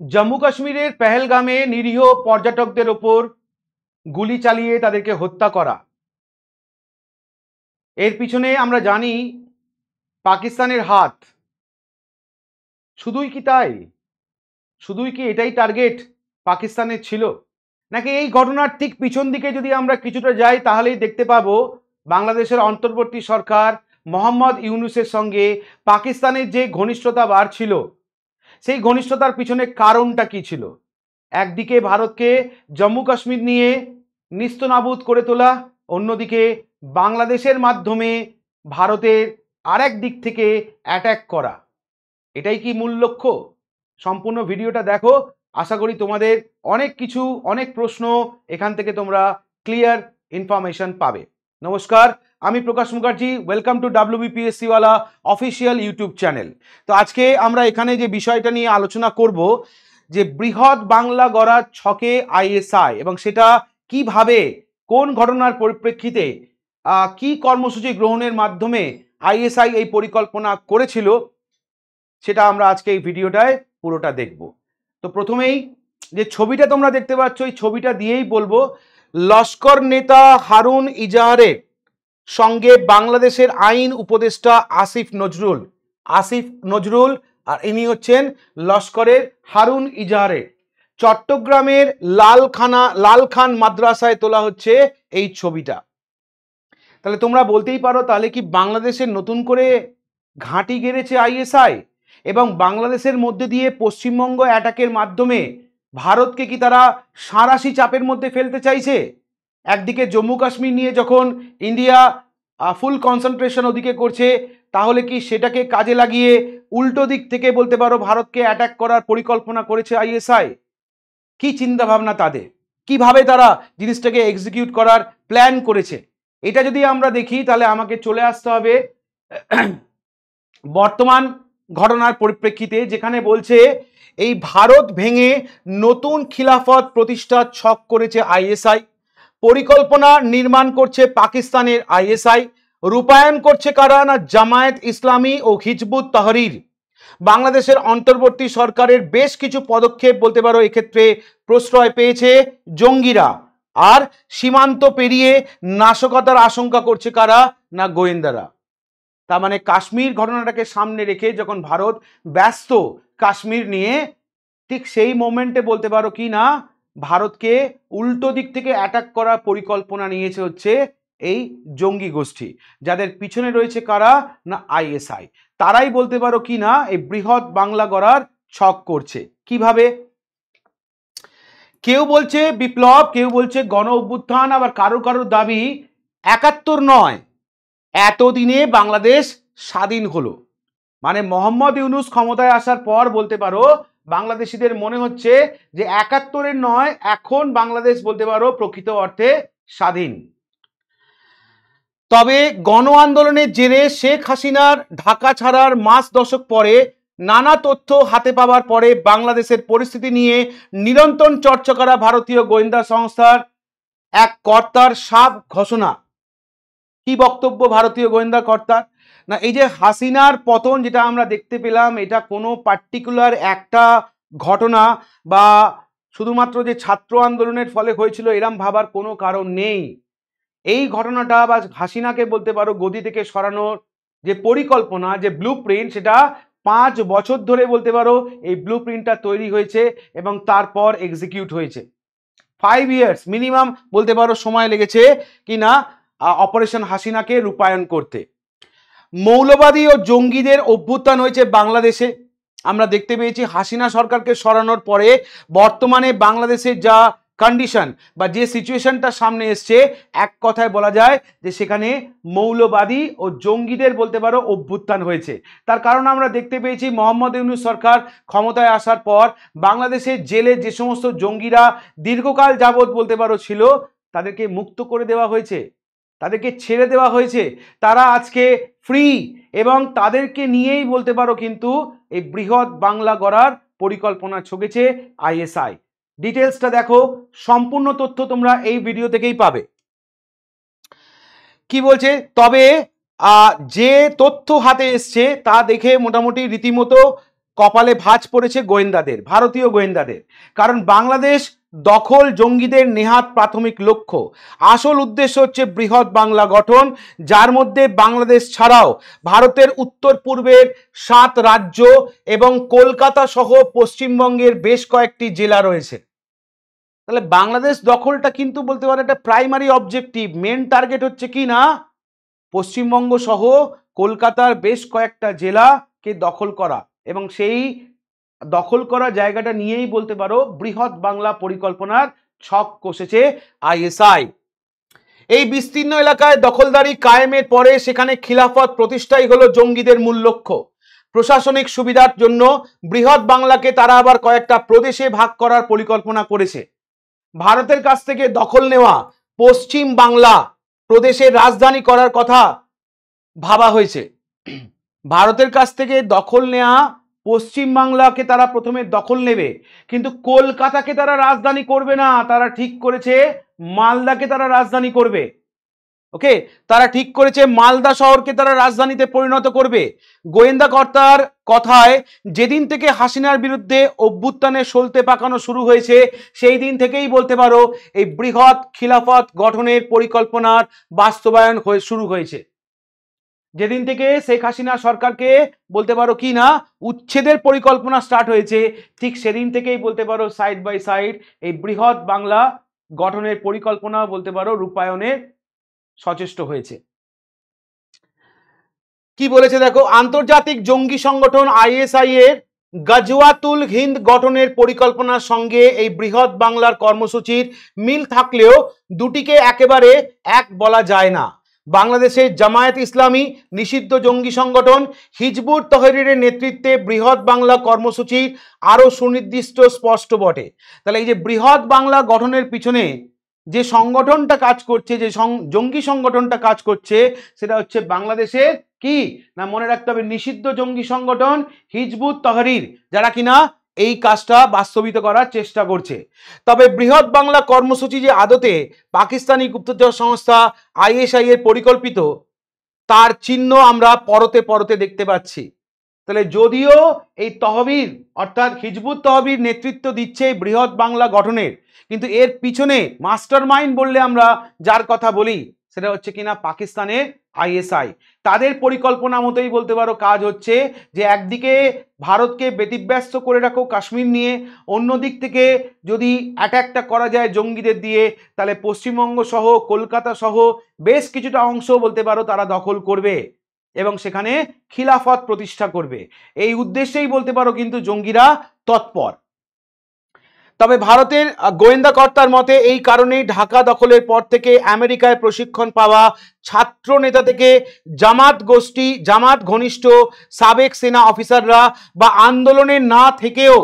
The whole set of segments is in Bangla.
জম্মু কাশ্মীরের পেহেলগামে নিরীহ পর্যটকদের ওপর গুলি চালিয়ে তাদেরকে হত্যা করা, এর পিছনে আমরা জানি পাকিস্তানের হাত। শুধুই কি তাই? শুধুই কি এটাই টার্গেট পাকিস্তানের ছিল, নাকি এই ঘটনার ঠিক পিছন দিকে যদি আমরা কিছুটা যাই তাহলেই দেখতে পাবো বাংলাদেশের অন্তর্বর্তী সরকার মোহাম্মদ ইউনূসের সঙ্গে পাকিস্তানের যে ঘনিষ্ঠতা বাড়ছিল, সেই ঘনিষ্ঠতার পিছনে কারণটা কি ছিল? একদিকে ভারতকে জম্মু কাশ্মীর নিয়ে নিস্তনাবুদ করে তোলা, অন্যদিকে বাংলাদেশের মাধ্যমে ভারতের আরেক দিক থেকে অ্যাটাক করা, এটাই কি মূল লক্ষ্য? সম্পূর্ণ ভিডিওটা দেখো, আশা করি তোমাদের অনেক কিছু, অনেক প্রশ্ন এখান থেকে তোমরা ক্লিয়ার ইনফরমেশন পাবে। নমস্কার, আমি প্রকাশ মুখার্জি, ওয়েলকাম টু WBPSC ওয়ালা অফিসিয়াল ইউটিউব চ্যানেল। তো আজকে আমরা এখানে যে বিষয়টা নিয়ে আলোচনা করব, যে বৃহৎ বাংলা গড়ার ছকে ISI, এবং সেটা কিভাবে, কোন ঘটনার পরিপ্রেক্ষিতে, কি কর্মসূচি গ্রহণের মাধ্যমে ISI এই পরিকল্পনা করেছিল, সেটা আমরা আজকে এই ভিডিওটায় পুরোটা দেখব। তো প্রথমেই যে ছবিটা তোমরা দেখতে পাচ্ছ, এই ছবিটা দিয়েই বলবো, লস্কর নেতা হারুন ইজাহারের সঙ্গে বাংলাদেশের আইন উপদেষ্টা আসিফ নজরুল, আর ইনি হচ্ছেন লস্করের হারুন ইজাহারের। চট্টগ্রামের লালখান মাদ্রাসায় তোলা হচ্ছে এই ছবিটা। তাহলে তোমরা বলতেই পারো, তাহলে কি বাংলাদেশের নতুন করে ঘাঁটি গেড়েছে ISI, এবং বাংলাদেশের মধ্যে দিয়ে পশ্চিমবঙ্গ অ্যাটাকের মাধ্যমে ভারতকে কি তারা সাঁড়াশি চাপের মধ্যে ফেলতে চাইছে? একদিকে জম্মু কাশ্মীর নিয়ে যখন ইন্ডিয়া ফুল কনসেন্ট্রেশন ওদিকে করছে, তাহলে কি সেটাকে কাজে লাগিয়ে উল্টো দিক থেকে বলতে পারো ভারতকে অ্যাটাক করার পরিকল্পনা করেছে ISI? কি চিন্তা ভাবনা তাদের, কিভাবে তারা জিনিসটাকে এক্সিকিউট করার প্ল্যান করেছে, এটা যদি আমরা দেখি তাহলে আমাকে চলে আসতে হবে বর্তমান ঘটনার পরিপ্রেক্ষিতে, যেখানে বলছে এই ভারত ভেঙে নতুন খিলাফত প্রতিষ্ঠার ছক করেছে ISI, পরিকল্পনা নির্মাণ করছে পাকিস্তানের ISI, রূপায়ণ করছে কারা না জামায়াত ইসলামী ও হিজবুত তাহরির। বাংলাদেশের অন্তর্বর্তী সরকারের বেশ কিছু পদক্ষেপ বলতে পারো এক্ষেত্রে প্রশ্রয় পেয়েছে জঙ্গিরা, আর সীমান্ত পেরিয়ে নাশকতার আশঙ্কা করছে কারা না গোয়েন্দারা। তার মানে কাশ্মীর ঘটনাটাকে সামনে রেখে যখন ভারত ব্যস্ত কাশ্মীর নিয়ে, ঠিক সেই মোমেন্টে বলতে পারো কি না ভারতকে উল্টো দিক থেকে অ্যাটাক করার পরিকল্পনা নিয়েছে হচ্ছে এই জঙ্গি গোষ্ঠী, যাদের পিছনে রয়েছে কারা না ISI। তারাই বলতে পারো কি না এই বৃহৎ বাংলা গড়ার ছক করছে। কিভাবে? কেউ বলছে বিপ্লব, কেউ বলছে গণ অভ্যুত্থান, আবার কারো দাবি 71 নয়, এতদিনে বাংলাদেশ স্বাধীন হলো। মানে মোহাম্মদ ইউনূস ক্ষমতায় আসার পর বলতে পারো বাংলাদেশিদের মনে হচ্ছে যে 71-এর নয়, এখন বাংলাদেশ বলতে পারো প্রকৃত অর্থে স্বাধীন। তবে গণ আন্দোলনের জেরে শেখ হাসিনার ঢাকা ছাড়ার মাস দশক পরে নানা তথ্য হাতে পাওয়ার পরে বাংলাদেশের পরিস্থিতি নিয়ে নিরন্তর চর্চা করা ভারতীয় গোয়েন্দা সংস্থার এক কর্তার সাফ ঘোষণা। কি বক্তব্য ভারতীয় গোয়েন্দা কর্তার? না, এই যে হাসিনার পতন যেটা আমরা দেখতে পেলাম, এটা কোনো পার্টিকুলার একটা ঘটনা বা শুধুমাত্র যে ছাত্র আন্দোলনের ফলে হয়েছিল এরম ভাবার কোনো কারণ নেই। এই ঘটনাটা বা হাসিনাকে বলতে পারো গদি থেকে সরানোর যে পরিকল্পনা, যে ব্লু প্রিন্ট, সেটা 5 বছর ধরে বলতে পারো এই ব্লু প্রিন্টটা তৈরি হয়েছে এবং তারপর এক্সিকিউট হয়েছে। 5 ইয়ার্স মিনিমাম বলতে পারো সময় লেগেছে কিনা অপারেশন হাসিনাকে রূপায়ণ করতে। মৌলবাদী ও জঙ্গিদের অভ্যুত্থান হয়েছে বাংলাদেশে। আমরা দেখতে পেয়েছি হাসিনা সরকারকে সরানোর পরে বর্তমানে বাংলাদেশের যা কন্ডিশন বা যে সিচুয়েশনটা সামনে এসছে, এক কথায় বলা যায় যে সেখানে মৌলবাদী ও জঙ্গিদের বলতে পারো অভ্যুত্থান হয়েছে। তার কারণ আমরা দেখতে পেয়েছি মোহাম্মদ ইউনূস সরকার ক্ষমতায় আসার পর বাংলাদেশের জেলে যে সমস্ত জঙ্গিরা দীর্ঘকাল যাবৎ বলতে পারো ছিল, তাদেরকে মুক্ত করে দেওয়া হয়েছে, তাদেরকে ছেড়ে দেওয়া হয়েছে, তারা আজকে ফ্রি, এবং তাদেরকে নিয়েই বলতে পারো কিন্তু এই বৃহৎ বাংলা গড়ার পরিকল্পনা ছকেছে ISI। ডিটেলসটা দেখো, সম্পূর্ণ তথ্য তোমরা এই ভিডিও থেকেই পাবে। কি বলছে? তবে যে তথ্য হাতে এসছে তা দেখে মোটামুটি রীতিমতো কপালে ভাঁজ পড়েছে গোয়েন্দাদের, ভারতীয় গোয়েন্দাদের। কারণ বাংলাদেশ দখল জঙ্গিদের নেহাত প্রাথমিক লক্ষ্য। আসল উদ্দেশ্য হচ্ছে বৃহৎ বাংলা গঠন, যার মধ্যে বাংলাদেশ ছাড়াও ভারতের উত্তর পূর্বের 7 রাজ্য এবং কলকাতা সহ পশ্চিমবঙ্গের বেশ কয়েকটি জেলা রয়েছে। তাহলে বাংলাদেশ দখলটা কিন্তু বলতে পারে একটা প্রাইমারি অবজেক্টিভ, মেন টার্গেট হচ্ছে কি না, পশ্চিমবঙ্গ সহ কলকাতার বেশ কয়েকটা জেলাকে দখল করা, এবং সেই দখল করা জায়গাটা নিয়েই বলতে পারো বৃহৎ বাংলা পরিকল্পনার ছক কষেছে আইএসআই। এই বিস্তীর্ণ এলাকায় দখলদারি কায়েমের পরে সেখানে খিলাফত প্রতিষ্ঠাই হলো জঙ্গিদের মূল লক্ষ্য। প্রশাসনিক সুবিধার জন্য বৃহৎ বাংলাকে তারা আবার কয়েকটা প্রদেশে ভাগ করার পরিকল্পনা করেছে। ভারতের কাছ থেকে দখল নেওয়া পশ্চিম বাংলা প্রদেশের রাজধানী করার কথা ভাবা হয়েছে। ভারতের কাছ থেকে দখল নেওয়া পশ্চিম বাংলাকে তারা প্রথমে দখল নেবে, কিন্তু কলকাতাকে তারা রাজধানী করবে না, তারা ঠিক করেছে মালদাকে তারা রাজধানী করবে। ওকে, তারা ঠিক করেছে মালদা শহরকে তারা রাজধানীতে পরিণত করবে। গোয়েন্দা কর্তার কথায় যেদিন থেকে হাসিনার বিরুদ্ধে অভ্যুত্থানে সলতে পাকানো শুরু হয়েছে সেই দিন থেকেই বলতে পারো এই বৃহৎ খিলাফত গঠনের পরিকল্পনার বাস্তবায়ন শুরু হয়েছে। যেদিন থেকে শেখ হাসিনা সরকারকে বলতে পারো কি না উচ্ছেদের পরিকল্পনা স্টার্ট হয়েছে, ঠিক সেদিন থেকেই বলতে পারো সাইড বাই সাইড এই বৃহৎ বাংলা গঠনের পরিকল্পনা বলতে পারো রূপায়ণে সচেষ্ট হয়েছে। কি বলেছে দেখো, আন্তর্জাতিক জঙ্গি সংগঠন আইএসআই এর গাজওয়াতুল হিন্দ গঠনের পরিকল্পনার সঙ্গে এই বৃহৎ বাংলার কর্মসূচির মিল থাকলেও দুটিকে একেবারে এক বলা যায় না। বাংলাদেশের জামায়াত ইসলামী নিষিদ্ধ জঙ্গি সংগঠন হিজবুত তহরিরের নেতৃত্বে বৃহৎ বাংলা কর্মসূচি আরও সুনির্দিষ্ট স্পষ্ট বটে। তাহলে এই যে বৃহৎ বাংলা গঠনের পিছনে যে সংগঠনটা কাজ করছে, যে জঙ্গি সংগঠনটা কাজ করছে, সেটা হচ্ছে বাংলাদেশের কি না, মনে রাখতে হবে নিষিদ্ধ জঙ্গি সংগঠন হিজবুত তহরির, যারা কিনা এই কাজটা বাস্তবিত করার চেষ্টা করছে। তবে বৃহৎ বাংলা কর্মসূচি যে আদতে পাকিস্তানি গুপ্তচর সংস্থা আইএসআই এর পরিকল্পিত, তার চিহ্ন আমরা পরতে পরতে দেখতে পাচ্ছি। তাহলে যদিও এই তহবির অর্থাৎ হিজবুত তহবির নেতৃত্ব দিচ্ছে এই বৃহৎ বাংলা গঠনের, কিন্তু এর পিছনে মাস্টার মাইন্ড বললে আমরা যার কথা বলি সেটা হচ্ছে কিনা পাকিস্তানের আইএসআই। তাদের পরিকল্পনা মতোই বলতে পারো কাজ হচ্ছে যে একদিকে ভারতকে ব্যতিব্যস্ত করে রাখো কাশ্মীর নিয়ে, অন্য দিক থেকে যদি অ্যাটাকটা করা যায় জঙ্গিদের দিয়ে, তাহলে পশ্চিমবঙ্গ সহ কলকাতা সহ বেশ কিছুটা অংশ বলতে পারো তারা দখল করবে এবং সেখানে খিলাফত প্রতিষ্ঠা করবে। এই উদ্দেশ্যেই বলতে পারো কিন্তু জঙ্গিরা তৎপর। তবে ভারতের গোয়েন্দা কর্তার মতে এই কারণেই ঢাকা দখলের পর থেকে আমেরিকায় প্রশিক্ষণ পাওয়া ছাত্র নেতা থেকে জামাত ঘনিষ্ঠ সাবেক সেনা অফিসাররা বা আন্দোলনে না থেকেও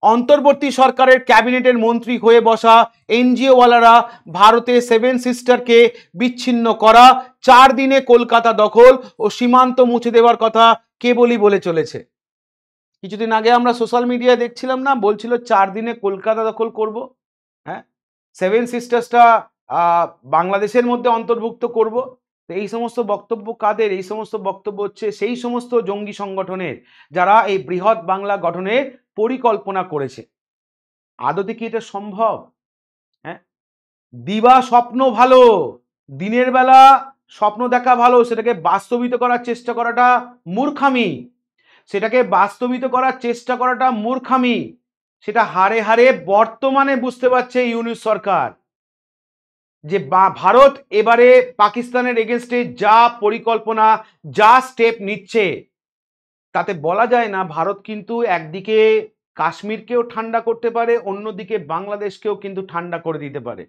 অন্তর্বর্তী সরকারের ক্যাবিনেটের মন্ত্রী হয়ে বসা এনজিওওয়ালারা ভারতে 7 সিস্টারকে বিচ্ছিন্ন করা, 4 দিনে কলকাতা দখল ও সীমান্ত মুছে দেওয়ার কথা কেবলই বলে চলেছে। কিছুদিন আগে আমরা সোশ্যাল মিডিয়ায় দেখছিলাম না, বলছিল 4 দিনে কলকাতা দখল করব। হ্যাঁ, 7 সিস্টার্সটা বাংলাদেশের মধ্যে অন্তর্ভুক্ত করব। তো এই সমস্ত বক্তব্য কাদের? এই সমস্ত বক্তব্য হচ্ছে সেই সমস্ত জঙ্গি সংগঠনের যারা এই বৃহৎ বাংলা গঠনের পরিকল্পনা করেছে। আদতে কি এটা সম্ভব? হ্যাঁ, দিবা স্বপ্ন ভালো, দিনের বেলা স্বপ্ন দেখা ভালো, সেটাকে বাস্তবিত করার চেষ্টা করাটা মূর্খামি, সেটা হারে হারে বর্তমানে বুঝতে পারছে ইউনূস সরকার যে ভারত এবারে পাকিস্তানের এগেনস্টে যা পরিকল্পনা, যা স্টেপ নিচ্ছে, তাতে বলা যায় না ভারত কিন্তু একদিকে কাশ্মীরকেও ঠান্ডা করতে পারে, অন্যদিকে বাংলাদেশকেও কিন্তু ঠান্ডা করে দিতে পারে।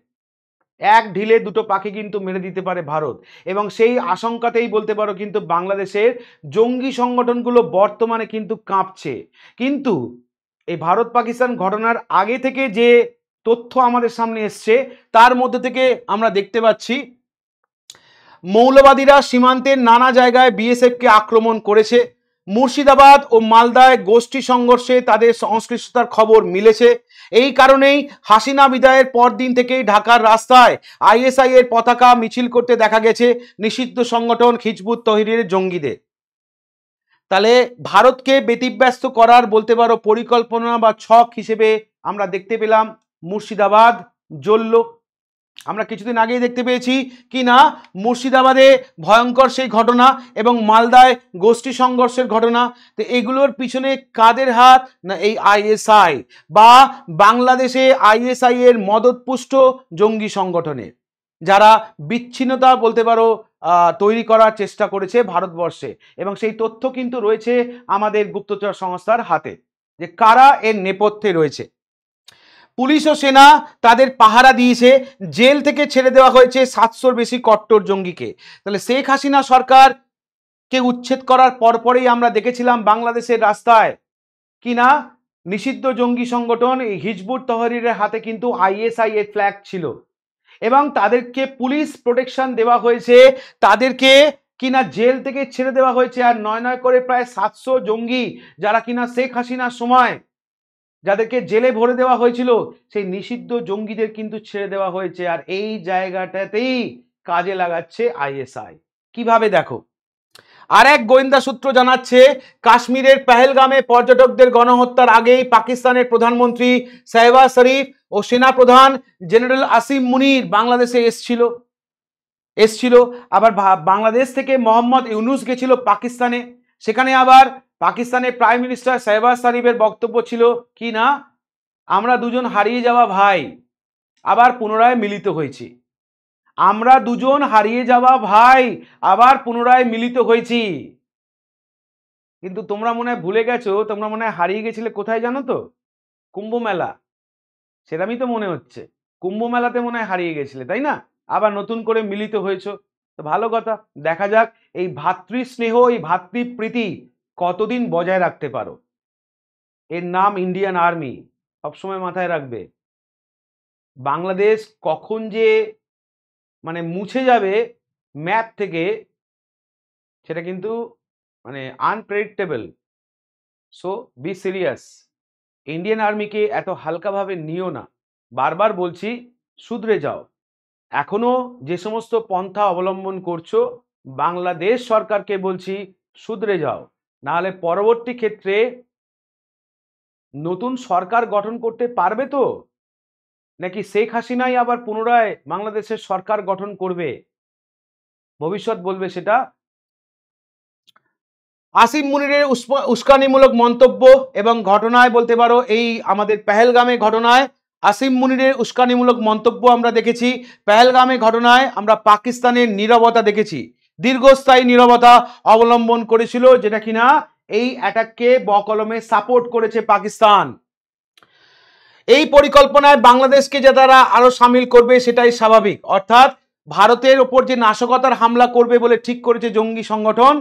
এক ঢিলে দুটো পাখি কিন্তু মেরে দিতে পারে ভারত, এবং সেই আশঙ্কাতেই বলতে পারো কিন্তু বাংলাদেশের জঙ্গি সংগঠনগুলো বর্তমানে কিন্তু কাঁপছে। কিন্তু এই ভারত পাকিস্তান ঘটনার আগে থেকে যে তথ্য আমাদের সামনে এসছে তার মধ্যে থেকে আমরা দেখতে পাচ্ছি মৌলবাদীরা সীমান্তের নানা জায়গায় বিএসএফকে আক্রমণ করেছে। মুর্শিদাবাদ ও মালদায় গোষ্ঠী সংঘর্ষে তাদের সংশ্লিষ্টতার খবর মিলেছে। এই কারণেই হাসিনা বিদায়ের পরদিন থেকেই ঢাকার রাস্তায় আইএসআই এর পতাকা মিছিল করতে দেখা গেছে নিষিদ্ধ সংগঠন হিজবুত তহরিরের জঙ্গিদের। তাহলে ভারতকে ব্যতিব্যস্ত করার বলতে পারো পরিকল্পনা বা ছক হিসেবে আমরা দেখতে পেলাম মুর্শিদাবাদ জ্বলল। আমরা কিছুদিন আগেই দেখতে পেয়েছি কি না মুর্শিদাবাদে ভয়ঙ্কর সেই ঘটনা এবং মালদায় গোষ্ঠী সংঘর্ষের ঘটনা। তো এগুলোর পিছনে কাদের হাত? না এই আইএসআই বা বাংলাদেশে আইএসআই এর মদতপুষ্ট জঙ্গি সংগঠনের, যারা বিচ্ছিন্নতা বলতে পারো তৈরি করার চেষ্টা করেছে ভারতবর্ষে। এবং সেই তথ্য কিন্তু রয়েছে আমাদের গুপ্তচর সংস্থার হাতে যে কারা এর নেপথ্যে রয়েছে। পুলিশ ও সেনা তাদের পাহারা দিয়েছে, জেল থেকে ছেড়ে দেওয়া হয়েছে 700-র বেশি কট্টর জঙ্গিকে। তাহলে শেখ হাসিনা সরকারকে উচ্ছেদ করার পরপরই আমরা দেখেছিলাম বাংলাদেশের রাস্তায় কি না নিষিদ্ধ জঙ্গি সংগঠন এই হিজবুত তহরিরের হাতে কিন্তু আইএসআই এর ফ্ল্যাগ ছিল এবং তাদেরকে পুলিশ প্রোটেকশন দেওয়া হয়েছে, তাদেরকে কিনা জেল থেকে ছেড়ে দেওয়া হয়েছে। আর নয় নয় করে প্রায় 700 জঙ্গি যারা কিনা শেখ হাসিনার সময় যাদেরকে জেলে ভরে দেওয়া হয়েছিল সেই নিষিদ্ধ জঙ্গিদের কিন্তু ছেড়ে দেওয়া হয়েছে। আর এই জায়গাটাতেই কাজে লাগাচ্ছে আইএসআই। কিভাবে দেখো, আর এক গোয়েন্দা সূত্র জানাচ্ছে কাশ্মীরের পেহেলগামে পর্যটকদের গণহত্যার আগেই পাকিস্তানের প্রধানমন্ত্রী শাহবাজ শরীফ ও সেনা প্রধান জেনারেল আসিম মুনির বাংলাদেশে এসছিল। আবার বাংলাদেশ থেকে মোহাম্মদ ইউনুস গেছিল পাকিস্তানে, সেখানে আবার পাকিস্তানের প্রাইম মিনিস্টার শাহবাজ শরীফের বক্তব্য ছিল কি না আমরা দুজন হারিয়ে যাওয়া ভাই আবার পুনরায় মিলিত হয়েছি, আমরা দুজন হারিয়ে যাওয়া ভাই আবার পুনরায় মিলিত হয়েছি। কিন্তু তোমরা মনে হয় ভুলে গেছো, তোমরা মনে হয় হারিয়ে গেছিলে কোথায় জানো তো? কুম্ভ মেলা, সেরকমই তো মনে হচ্ছে কুম্ভ মেলাতে মনে হয় হারিয়ে গেছিলে, তাই না? আবার নতুন করে মিলিত হয়েছো, তো ভালো কথা। দেখা যাক এই ভাতৃস্নেহ এই ভাতৃপ্রীতি কতদিন বজায় রাখতে পারো। এর নাম ইন্ডিয়ান আর্মি, সবসময় মাথায় রাখবে। বাংলাদেশ কখন যে মানে মুছে যাবে ম্যাপ থেকে সেটা কিন্তু মানে unpredictable. So be serious, Indian আর্মিকে এত হালকাভাবে নিও না। বারবার বলছি শুধরে যাও। এখনো যে সমস্ত পন্থা অবলম্বন করছো বাংলাদেশ সরকারকে বলছি শুধরে যাও, নাহলে পরবর্তী ক্ষেত্রে নতুন সরকার গঠন করতে পারবে তো, নাকি শেখ হাসিনাই আবার পুনরায় বাংলাদেশের সরকার গঠন করবে? ভবিষ্যৎ বলবে সেটা। আসিম মুনিরের উস্কানিমূলক মন্তব্য এবং ঘটনায় বলতে পারো এই আমাদের পেহেলগামে ঘটনায় আসিম মুনিরের উস্কানিমূলক মন্তব্য আমরা দেখেছি। পেহেলগামে ঘটনায় আমরা পাকিস্তানের নীরবতা দেখেছি, দীর্ঘস্থায়ী নীরবতা অবলম্বন করেছিল, যেটা কিনা এই অ্যাটাককে বকলমে সাপোর্ট করেছে পাকিস্তান। এই পরিকল্পনায় বাংলাদেশকে যে তারা আরো সামিল করবে সেটাই স্বাভাবিক। অর্থাৎ ভারতের ওপর যে নাশকতার হামলা করবে বলে ঠিক করেছে জঙ্গি সংগঠন,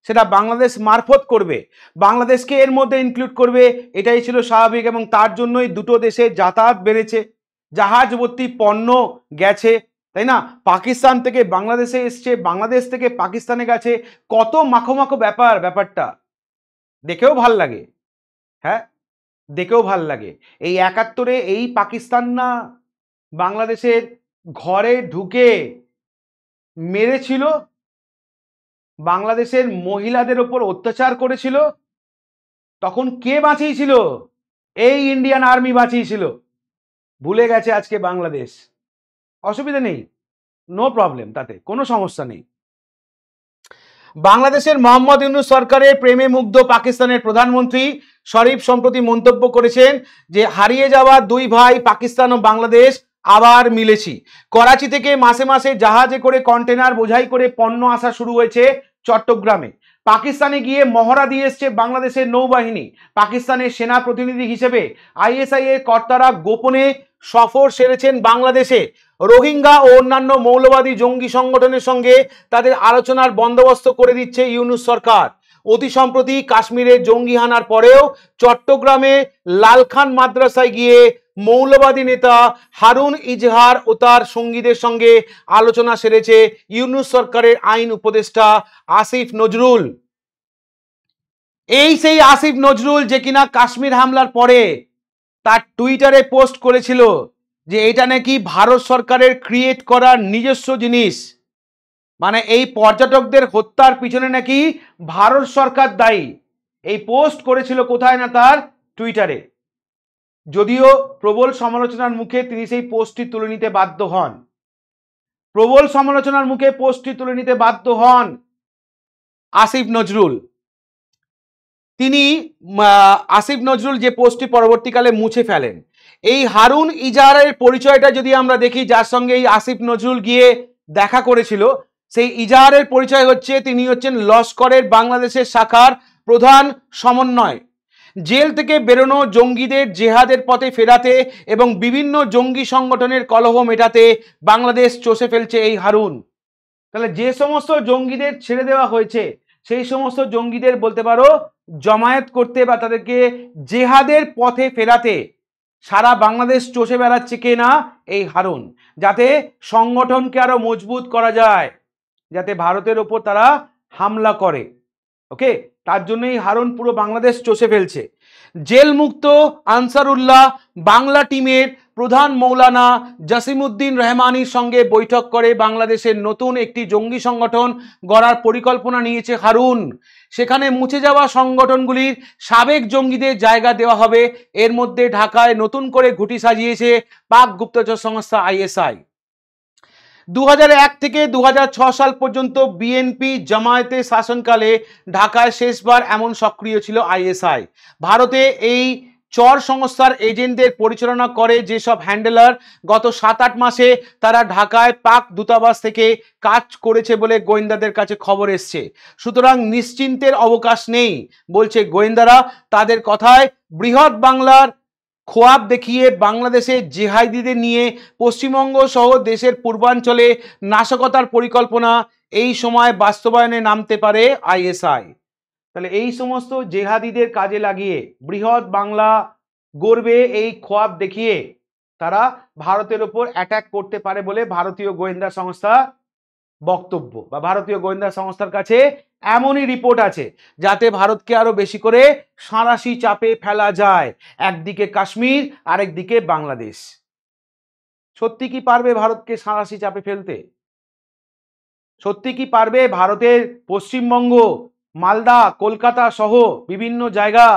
সেটা বাংলাদেশ মারফত করবে, বাংলাদেশকে এর মধ্যে ইনক্লুড করবে, এটাই ছিল স্বাভাবিক। এবং তার জন্যই দুটো দেশে যাতায়াত বেড়েছে, জাহাজ ভর্তি পণ্য গেছে, তাই না? পাকিস্তান থেকে বাংলাদেশে এসছে, বাংলাদেশ থেকে পাকিস্তানে গেছে, কত মাখো ব্যাপারটা দেখেও ভাল লাগে। হ্যাঁ, দেখেও ভাল লাগে। এই ৭১-এ এই পাকিস্তান না বাংলাদেশের ঘরে ঢুকে মেরেছিল, বাংলাদেশের মহিলাদের ওপর অত্যাচার করেছিল, তখন কে বাঁচিয়েছিল? এই ইন্ডিয়ান আর্মি বাঁচিয়েছিল। ভুলে গেছে আজকে বাংলাদেশ, অসুবিধা নেই, নো প্রবলেম, তাতে কোনো সমস্যা নেই। বাংলাদেশের মোহাম্মদ ইউনুস সরকারের প্রেমে মুগ্ধ পাকিস্তানের প্রধানমন্ত্রী শরীফ সম্প্রতি মন্তব্য করেছেন যে হারিয়ে যাওয়া দুই ভাই পাকিস্তান ও বাংলাদেশ আবার মিলেছি। করাচি থেকে মাসে মাসে জাহাজে করে কন্টেনার বোঝাই করে পণ্য আসা শুরু হয়েছে চট্টগ্রামে। পাকিস্তানে গিয়ে মহড়া দিয়ে এসছে বাংলাদেশের নৌবাহিনী। পাকিস্তানের সেনা প্রতিনিধি হিসেবে আইএসআই এর কর্তারা গোপনে সফর সেরেছেন বাংলাদেশে। রোহিঙ্গা ও অন্যান্য মৌলবাদী জঙ্গি সংগঠনের সঙ্গে তাদের আলোচনার বন্দোবস্ত করে দিচ্ছে ইউনুস সরকার। অতি সম্প্রতি কাশ্মীরের জঙ্গি হানার পরেও চট্টগ্রামে লালখান মাদ্রাসায় গিয়ে মৌলবাদী নেতা হারুন ইজহার ও তার সঙ্গীদের সঙ্গে আলোচনা সেরেছে ইউনুস সরকারের আইন উপদেষ্টা আসিফ নজরুল। এই সেই আসিফ নজরুল যে কিনা কাশ্মীর হামলার পরে তার টুইটারে পোস্ট করেছিল যে এটা নাকি ভারত সরকারের ক্রিয়েট করা নিজস্ব জিনিস, মানে এই পর্যটকদের হত্যার পিছনে নাকি ভারত সরকার দায়ী। এই পোস্ট করেছিল কোথায় না তার টুইটারে। যদিও প্রবল সমালোচনার মুখে তিনি সেই পোস্টটি তুলে নিতে বাধ্য হন। প্রবল সমালোচনার মুখে পোস্টটি তুলে নিতে বাধ্য হন আসিফ নজরুল। তিনি আসিফ নজরুল যে পোস্টটি পরবর্তীকালে মুছে ফেলেন। এই হারুন ইজাহারের পরিচয়টা যদি আমরা দেখি, যার সঙ্গে এই আসিফ নজরুল গিয়ে দেখা করেছিল, সেই ইজাহারের পরিচয় হচ্ছে তিনি হচ্ছেন লস্করের বাংলাদেশের শাখার প্রধান সমন্বয়। জেল থেকে বেরোনো জঙ্গিদের জেহাদের পথে ফেরাতে এবং বিভিন্ন জঙ্গি সংগঠনের কলহ মেটাতে বাংলাদেশ চষে ফেলছে এই হারুন। তাহলে যে সমস্ত জঙ্গিদের ছেড়ে দেওয়া হয়েছে সেই সমস্ত জঙ্গিদের বলতে পারো জমায়েত করতে বা তাদেরকে জেহাদের পথে ফেরাতে সারা বাংলাদেশ চষে বেড়াচ্ছে কে না, এই হারুন, যাতে সংগঠনকে আরো মজবুত করা যায়, যাতে ভারতের ওপর তারা হামলা করে। ওকে, তার জন্যই হারুন পুরো বাংলাদেশ চষে ফেলছে। জেল মুক্ত আনসারুল্লাহ বাংলা টিমের প্রধান মৌলানা জাসিমউদ্দিন রহমানির সঙ্গে বৈঠক করে বাংলাদেশের নতুন একটি জঙ্গি সংগঠন গড়ার পরিকল্পনা নিয়েছে হারুন। সেখানে মুছে যাওয়া সংগঠনগুলির সাবেক জঙ্গিদের জায়গা দেওয়া হবে। এর মধ্যে ঢাকায় নতুন করে ঘুঁটি সাজিয়েছে পাক গুপ্তচর সংস্থা আইএসআই। 2001 থেকে 2006 সাল পর্যন্ত বিএনপি জামায়াতে শাসনকালে ঢাকায় শেষবার এমন সক্রিয় ছিল আইএসআই। ভারতে এই চর সংস্থার এজেন্টদের পরিচালনা করে যেসব হ্যান্ডেলার, গত 7-8 মাসে তারা ঢাকায় পাক দূতাবাস থেকে কাজ করেছে বলে গোয়েন্দাদের কাছে খবর এসছে। সুতরাং নিশ্চিন্তের অবকাশ নেই বলছে গোয়েন্দারা। তাদের কথায় বৃহৎ বাংলার খোয়াব দেখিয়ে বাংলাদেশে জেহাদিদের নিয়ে পশ্চিমবঙ্গ সহ দেশের পূর্বাঞ্চলে নাশকতার পরিকল্পনা এই সময় বাস্তবায়নে নামতে পারে আইএসআই। তাহলে এই সমস্ত জেহাদিদের কাজে লাগিয়ে বৃহৎ বাংলা গড়বে এই খোয়াব দেখিয়ে তারা ভারতের ওপর অ্যাটাক করতে পারে বলে ভারতীয় গোয়েন্দা সংস্থা বক্তব্য, বা ভারতীয় গোয়েন্দা সংস্থার কাছে এমনই রিপোর্ট আছে, যাতে ভারতকে আরো বেশি করে সাঁড়াশি চাপে ফেলা যায়। একদিকে কাশ্মীর, আরেকদিকে বাংলাদেশ। সত্যি কি পারবে ভারতকে সাঁড়াশি চাপে ফেলতে? সত্যি কি পারবে ভারতের পশ্চিমবঙ্গ, মালদা, কলকাতা সহ বিভিন্ন জায়গা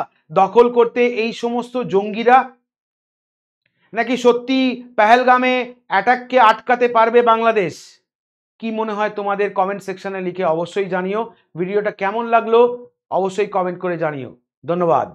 দখল করতে এই সমস্ত জঙ্গিরা? নাকি সত্যি পেহেলগামে অ্যাটাককে আটকাতে পারবে বাংলাদেশ? কি মনে হয় তোমাদের? কমেন্ট সেকশনে লিখে অবশ্যই জানিও। ভিডিওটা কেমন লাগলো অবশ্যই কমেন্ট করে জানিও। ধন্যবাদ।